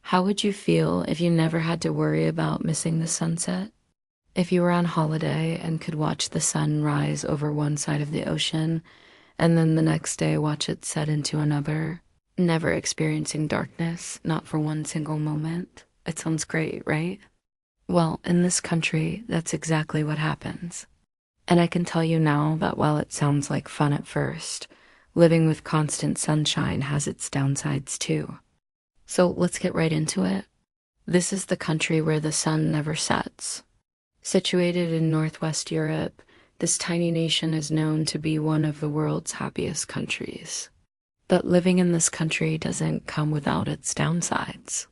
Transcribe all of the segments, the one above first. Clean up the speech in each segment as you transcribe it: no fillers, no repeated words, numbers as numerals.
How would you feel if you never had to worry about missing the sunset? If you were on holiday and could watch the sun rise over one side of the ocean and then the next day watch it set into another, never experiencing darkness, not for one single moment? It sounds great, right? Well, in this country, that's exactly what happens. And I can tell you now that while it sounds like fun at first, living with constant sunshine has its downsides too. So let's get right into it. This is the country where the sun never sets. Situated in Northwest Europe, this tiny nation is known to be one of the world's happiest countries. But living in this country doesn't come without its downsides.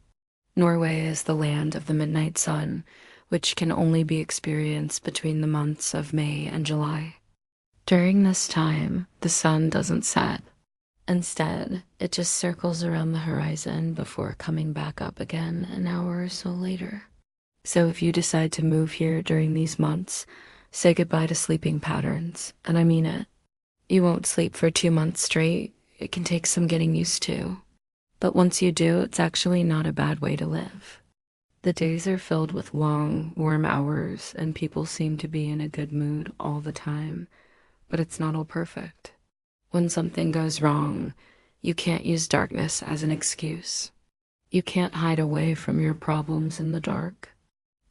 Norway is the land of the midnight sun, which can only be experienced between the months of May and July. During this time, the sun doesn't set. Instead, it just circles around the horizon before coming back up again an hour or so later. So if you decide to move here during these months, say goodbye to sleeping patterns, and I mean it. You won't sleep for 2 months straight. It can take some getting used to. But once you do, it's actually not a bad way to live. The days are filled with long, warm hours, and people seem to be in a good mood all the time. But it's not all perfect. When something goes wrong, you can't use darkness as an excuse. You can't hide away from your problems in the dark.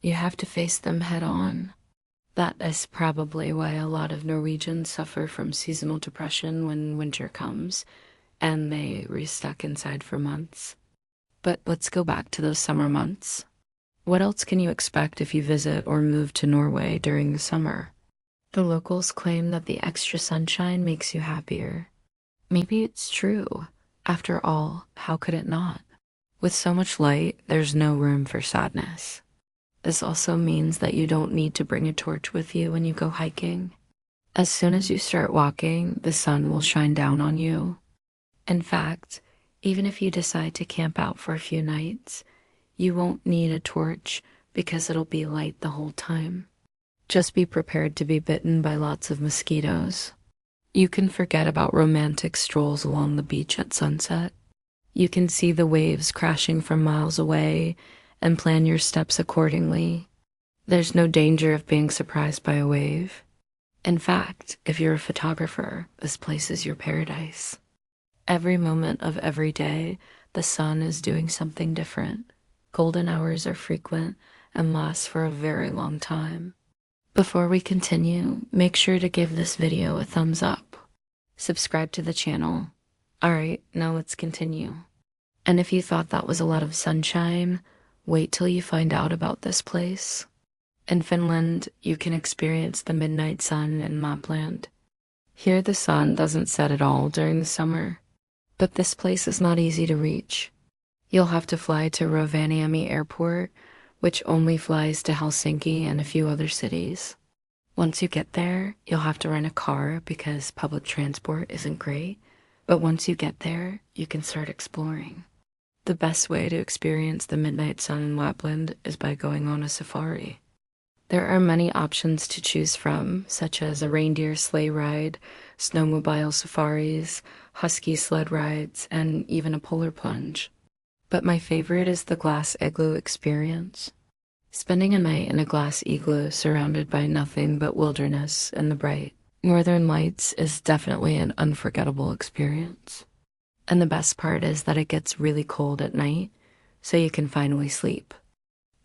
You have to face them head on. That is probably why a lot of Norwegians suffer from seasonal depression when winter comes, and they re-stuck inside for months. But let's go back to those summer months. What else can you expect if you visit or move to Norway during the summer? The locals claim that the extra sunshine makes you happier. Maybe it's true. After all, how could it not? With so much light, there's no room for sadness. This also means that you don't need to bring a torch with you when you go hiking. As soon as you start walking, the sun will shine down on you. In fact, even if you decide to camp out for a few nights, you won't need a torch because it'll be light the whole time. Just be prepared to be bitten by lots of mosquitoes. You can forget about romantic strolls along the beach at sunset. You can see the waves crashing from miles away and plan your steps accordingly. There's no danger of being surprised by a wave. In fact, if you're a photographer, this place is your paradise. Every moment of every day, the sun is doing something different. Golden hours are frequent and last for a very long time. Before we continue, make sure to give this video a thumbs up. Subscribe to the channel. Alright, now let's continue. And if you thought that was a lot of sunshine, wait till you find out about this place. In Finland, you can experience the midnight sun in Lapland. Here the sun doesn't set at all during the summer, but this place is not easy to reach. You'll have to fly to Rovaniemi Airport, which only flies to Helsinki and a few other cities. Once you get there, you'll have to rent a car because public transport isn't great, but once you get there, you can start exploring. The best way to experience the midnight sun in Lapland is by going on a safari. There are many options to choose from, such as a reindeer sleigh ride, snowmobile safaris, husky sled rides, and even a polar plunge. But my favorite is the glass igloo experience. Spending a night in a glass igloo surrounded by nothing but wilderness and the bright northern lights is definitely an unforgettable experience. And the best part is that it gets really cold at night, so you can finally sleep.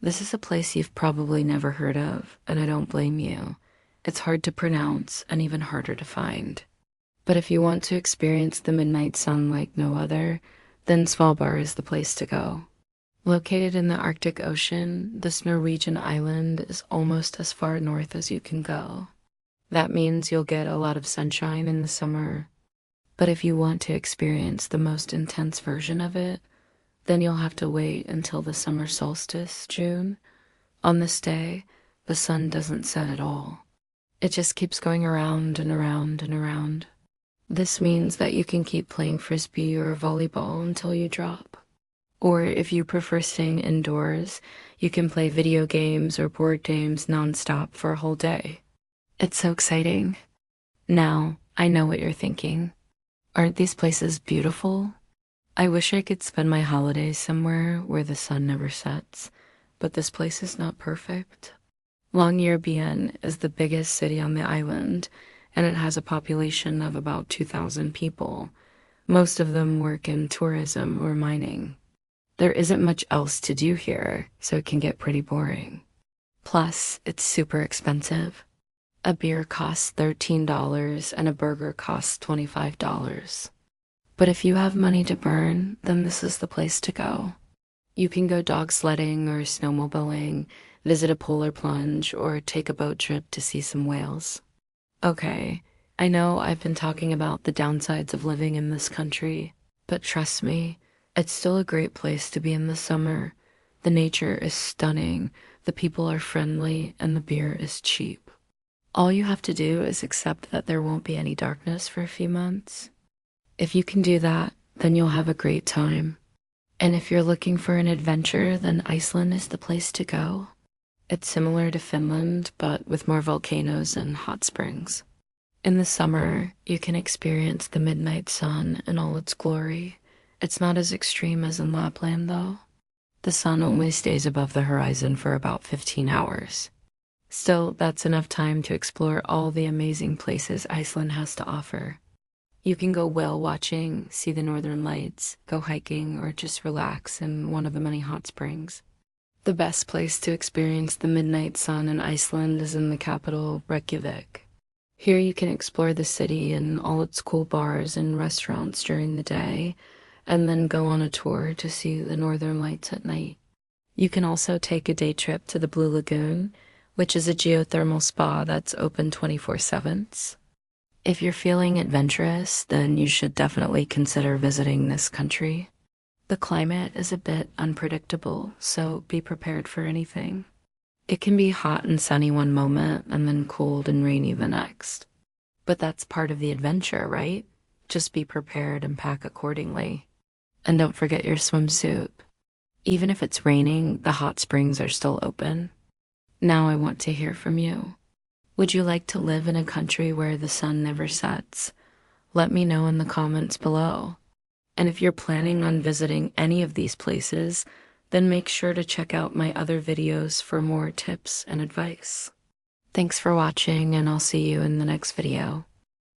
This is a place you've probably never heard of, and I don't blame you. It's hard to pronounce and even harder to find. But if you want to experience the midnight sun like no other, then Svalbard is the place to go. Located in the Arctic Ocean, this Norwegian island is almost as far north as you can go. That means you'll get a lot of sunshine in the summer. But if you want to experience the most intense version of it, then you'll have to wait until the summer solstice, June. On this day, the sun doesn't set at all. It just keeps going around and around and around. This means that you can keep playing frisbee or volleyball until you drop. Or if you prefer staying indoors, you can play video games or board games nonstop for a whole day. It's so exciting. Now, I know what you're thinking. Aren't these places beautiful? I wish I could spend my holidays somewhere where the sun never sets, but this place is not perfect. Longyearbyen is the biggest city on the island, and it has a population of about 2,000 people. Most of them work in tourism or mining. There isn't much else to do here, so it can get pretty boring. Plus, it's super expensive. A beer costs $13 and a burger costs $25. But if you have money to burn, then this is the place to go. You can go dog sledding or snowmobiling, visit a polar plunge, or take a boat trip to see some whales. Okay, I know I've been talking about the downsides of living in this country, but trust me, it's still a great place to be in the summer. The nature is stunning, the people are friendly, and the beer is cheap. All you have to do is accept that there won't be any darkness for a few months. If you can do that, then you'll have a great time. And if you're looking for an adventure, then Iceland is the place to go. It's similar to Finland, but with more volcanoes and hot springs. In the summer, you can experience the midnight sun in all its glory. It's not as extreme as in Lapland, though. The sun only stays above the horizon for about 15 hours. Still, that's enough time to explore all the amazing places Iceland has to offer. You can go whale watching, see the northern lights, go hiking, or just relax in one of the many hot springs. The best place to experience the midnight sun in Iceland is in the capital, Reykjavik. Here you can explore the city and all its cool bars and restaurants during the day, and then go on a tour to see the northern lights at night. You can also take a day trip to the Blue Lagoon, which is a geothermal spa that's open 24/7. If you're feeling adventurous, then you should definitely consider visiting this country. The climate is a bit unpredictable, so be prepared for anything. It can be hot and sunny one moment and then cold and rainy the next. But that's part of the adventure, right? Just be prepared and pack accordingly. And don't forget your swimsuit. Even if it's raining, the hot springs are still open. Now I want to hear from you. Would you like to live in a country where the sun never sets? Let me know in the comments below. And if you're planning on visiting any of these places, then make sure to check out my other videos for more tips and advice. Thanks for watching, and I'll see you in the next video.